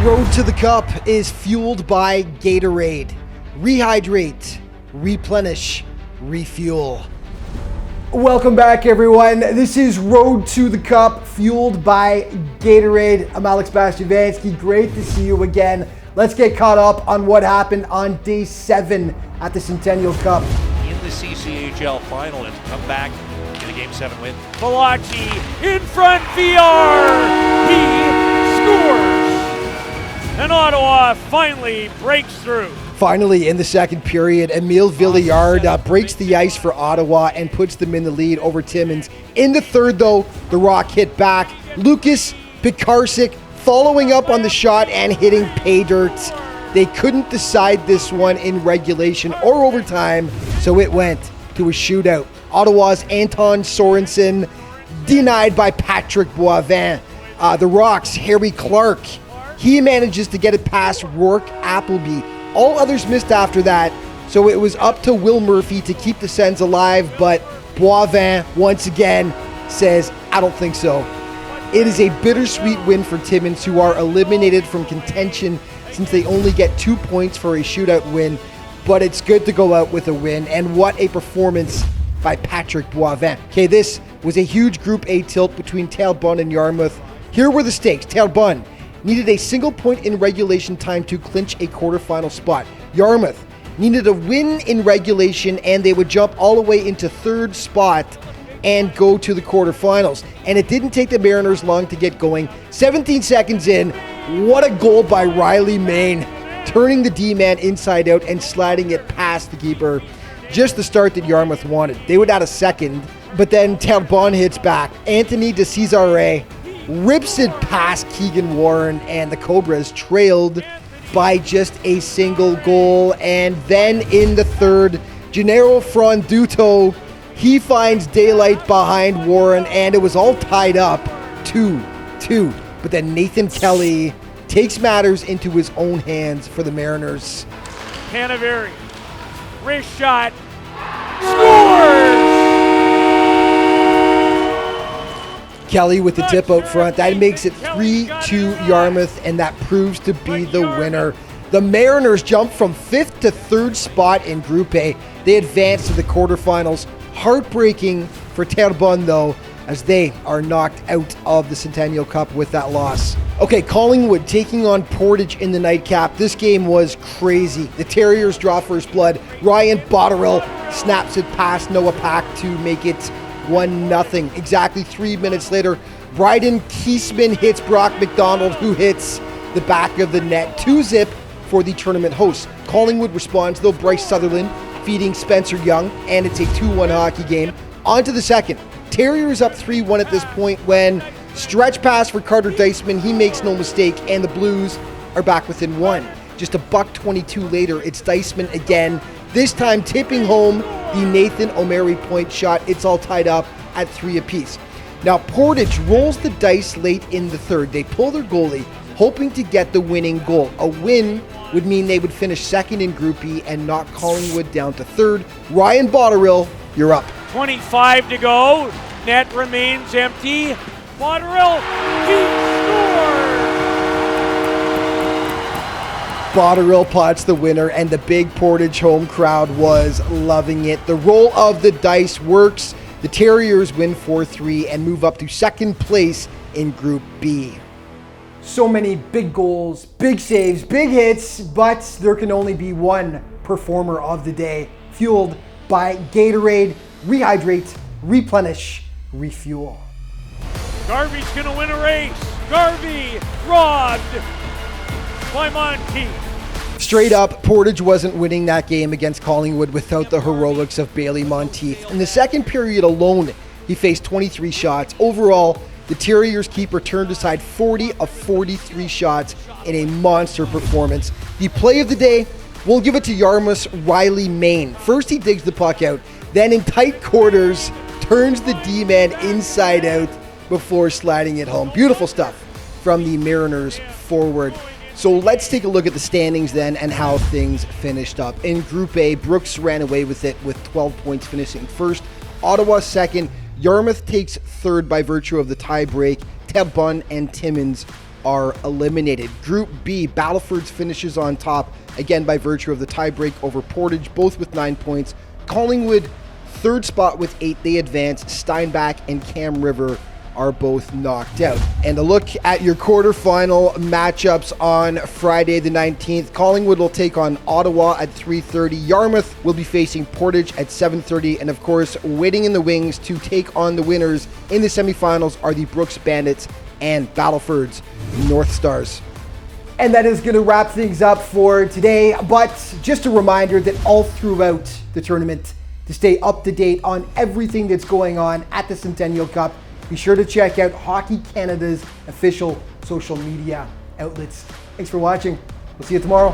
Road to the Cup is fueled by Gatorade. Rehydrate, replenish, refuel. Welcome back, everyone. This is Road to the Cup, fueled by Gatorade. I'm Alex Bastiavansky. Great to see you again. Let's get caught up on what happened on day 7 at the Centennial Cup. In the CCHL final, and come back to the Game 7 win. Malachi in front, VR! He scores! And Ottawa finally breaks through. Finally, in the second period, Emile Villiard breaks the ice for Ottawa and puts them in the lead over Timmins. In the third, though, the Rock hit back. Lucas Pekarsik following up on the shot and hitting pay dirt. They couldn't decide this one in regulation or overtime, so it went to a shootout. Ottawa's Anton Sorensen denied by Patrick Boivin. The Rock's Harry Clark, he manages to get it past Rourke Appleby. All others missed after that, so it was up to Will Murphy to keep the Sens alive, but Boivin once again says, I don't think so. It is a bittersweet win for Timmins, who are eliminated from contention since they only get 2 points for a shootout win, but it's good to go out with a win, and what a performance by Patrick Boivin. Okay, this was a huge Group A tilt between Terrebonne and Yarmouth. Here were the stakes. Terrebonne needed a single point in regulation time to clinch a quarterfinal spot. Yarmouth needed a win in regulation and they would jump all the way into third spot and go to the quarterfinals. And it didn't take the Mariners long to get going. 17 seconds in, what a goal by Riley Main, turning the D-man inside out and sliding it past the keeper. Just the start that Yarmouth wanted. They would add a second, but then Terrebonne hits back. Anthony de Cesare rips it past Keegan Warren, and the Cobras trailed by just a single goal. And then in the third, Gennaro Fronduto, he finds daylight behind Warren, and it was all tied up 2-2. But then Nathan Kelly takes matters into his own hands for the Mariners. Canavari, wrist shot, scores! Kelly with the tip out front. That makes it 3-2 Yarmouth, and that proves to be the winner. The Mariners jump from 5th to 3rd spot in Group A. They advance to the quarterfinals. Heartbreaking for Terrebonne, though, as they are knocked out of the Centennial Cup with that loss. Okay, Collingwood taking on Portage in the nightcap. This game was crazy. The Terriers draw first blood. Ryan Botterill snaps it past Noah Pack to make it 1-0. Exactly 3 minutes later, Bryden Kiesman hits Brock McDonald, who hits the back of the net. 2-0 for the tournament hosts. Collingwood responds, though. Bryce Sutherland feeding Spencer Young, and it's a 2-1 hockey game. On to the second. Terriers up 3-1 at this point when stretch pass for Carter Deisman. He makes no mistake, and the Blues are back within 1. Just a $1:22 later, it's Deisman again, this time tipping home the Nathan O'Mary point shot. It's all tied up at 3 apiece. Now, Portage rolls the dice late in the third. They pull their goalie, hoping to get the winning goal. A win would mean they would finish second in Group B and knock Collingwood down to third. Ryan Botterill, you're up. 25 to go. Net remains empty. Botterill, he scores! Botterill pots the winner, and the big Portage home crowd was loving it. The roll of the dice works. The Terriers win 4-3 and move up to second place in Group B. So many big goals, big saves, big hits, but there can only be one performer of the day, fueled by Gatorade. Rehydrate, replenish, refuel. Garvey's gonna win a race. Garvey robbed by Monty. Straight up, Portage wasn't winning that game against Collingwood without the heroics of Bailey Monteith. In the second period alone, he faced 23 shots. Overall, the Terriers keeper turned aside 40 of 43 shots in a monster performance. The play of the day, we'll give it to Yarmouth's Riley Main. First, he digs the puck out, then in tight quarters, turns the D-man inside out before sliding it home. Beautiful stuff from the Mariners forward. So let's take a look at the standings then and how things finished up. In Group A, Brooks ran away with it with 12 points, finishing first. Ottawa second. Yarmouth takes third by virtue of the tie break. Terrebonne and Timmins are eliminated. Group B, Battleford's finishes on top, again by virtue of the tiebreak over Portage, both with 9 points. Collingwood, third spot with 8, they advance. Steinbach and Cam River are both knocked out. And a look at your quarterfinal matchups on Friday the 19th. Collingwood will take on Ottawa at 3:30. Yarmouth will be facing Portage at 7:30. And of course, waiting in the wings to take on the winners in the semifinals are the Brooks Bandits and Battleford's North Stars. And that is going to wrap things up for today. But just a reminder that all throughout the tournament, to stay up to date on everything that's going on at the Centennial Cup, be sure to check out Hockey Canada's official social media outlets. Thanks for watching. We'll see you tomorrow.